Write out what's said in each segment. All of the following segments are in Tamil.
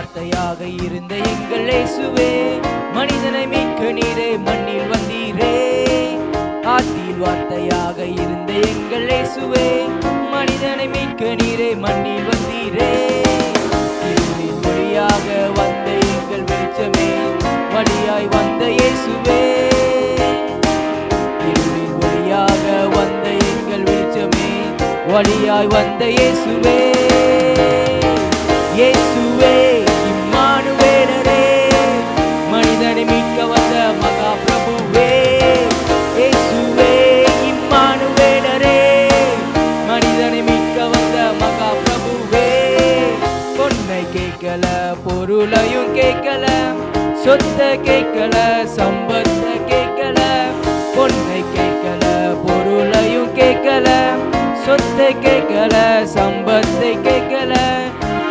வார்த்தையாக இருந்த எங்கள் இயேசுவே, மனிதனை மீட்க நீரே மண்ணில் வந்தீரே. ஆதியில் வார்த்தையாக இருந்த எங்கள் இயேசுவே, மனிதனை மீட்க நீரே மண்ணில் வந்தீரே. இருளின் வழியாக வந்த எங்கள் வெளிச்சமே, வழியாய் வந்த இயேசுவே. இருளின் வழியாக வந்த எங்கள் வெளிச்சமே, வழியாய் வந்த இயேசுவே. இயேசுவே இம்மானுவேலரே, மனிதனை மீட்க வந்த மகா பிரபுவே. இயேசுவே இம்மானுவேலரே, மனிதனை மீட்க வந்த மகா பிரபுவே. பொன்னை கேட்கல, பொருளையும் கேட்கல, சொத்த கேட்கல, சம்பத்த கேட்கல. பொன்னை கேட்கல, பொருளையும் கேட்கல, சொத்தை கேட்கல, சம்பத்தை கேட்கல.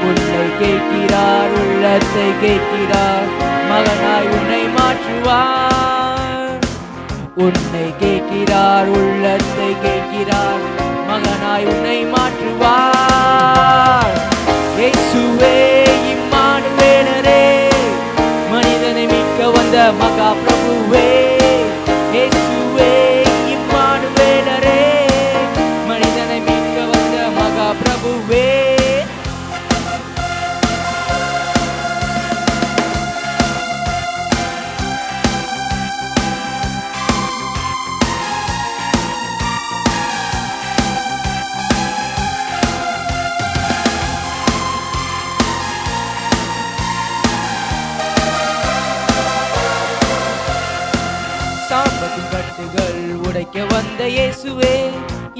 உன்னை கேட்கிறார், உள்ளத்தை கேட்கிறார், மகனாய் உன்னை மாற்றுவார். உன்னை கேட்கிறார், உள்ளத்தை கேட்கிறார், மகனாய் உன்னை மாற்றுவார். இயேசுவே இம்மானுவேலரே, மனிதனை மீட்க வந்த மகா பிரபுவே. இயேசுவே இம்மானுவேலரே, மனிதனை மீட்க வந்த மகா பிரபுவே. சாபத்தின் கட்டுகள் உடைக்க வந்த இயேசுவே,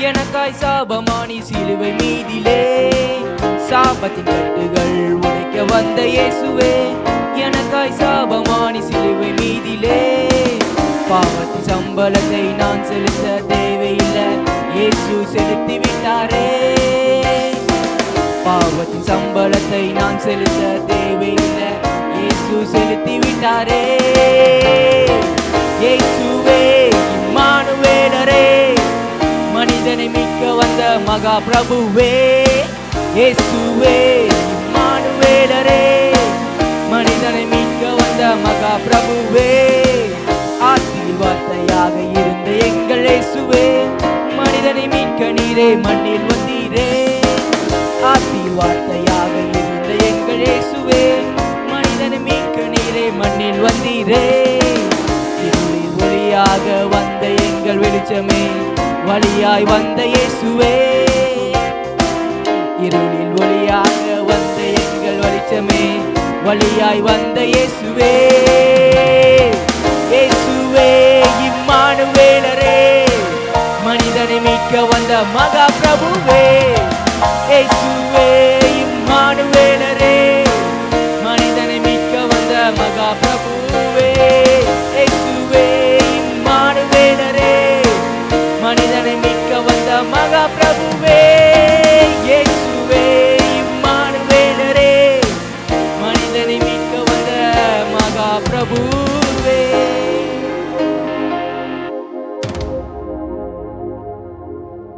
எனக்காய் சாபமானி சிலுவை மீதிலே. சாபத்தின் கட்டுகள் உடைக்க வந்த இயேசுவே, எனக்காய் சாபமானி சிலுவை மீதிலே. பாவத்தின் சம்பளத்தை நான் செலுத்த தேவையில்லை, இயேசு செலுத்தி விட்டாரே. பாவத்தின் சம்பளத்தை நான் செலுத்த தேவையில்லை, இயேசு செலுத்தி விட்டாரே. இயேசுவே இம்மானுவேலரே, மனிதனை மீட்க வந்த மகா பிரபுவே. இயேசுவே இம்மானுவேலரே, மனிதனை மீட்க வந்த மகா பிரபுவே. ஆதியில் வார்த்தையாக இருந்த எங்கள் இயேசுவே, மனிதனை மீட்க நீரே மண்ணில் வந்தீரே. ஆதியில் வார்த்தையாக இருந்த எங்கள் இயேசுவே, மனிதனை மீட்க நீரே மண்ணில் வந்தீரே. இருளில் ஒளியாக வந்த எங்கள் வெளிச்சமே, வழியாய் வந்த இயேசுவே. இருளில் ஒளியாக வந்த எங்கள் வெளிச்சமே, வழியாய் வந்த இயேசுவே. இயேசுவே இம்மானுவேலரே, மனிதனை மீட்க வந்த மகா பிரபுவே. இயேசுவே இம்மானுவேலரே, மனிதனை மீட்க வந்த மகா பிரபுவே. இயேசுவே இம்மானுவேலரே, மனிதனை மீட்க வந்த மகா பிரபுவே.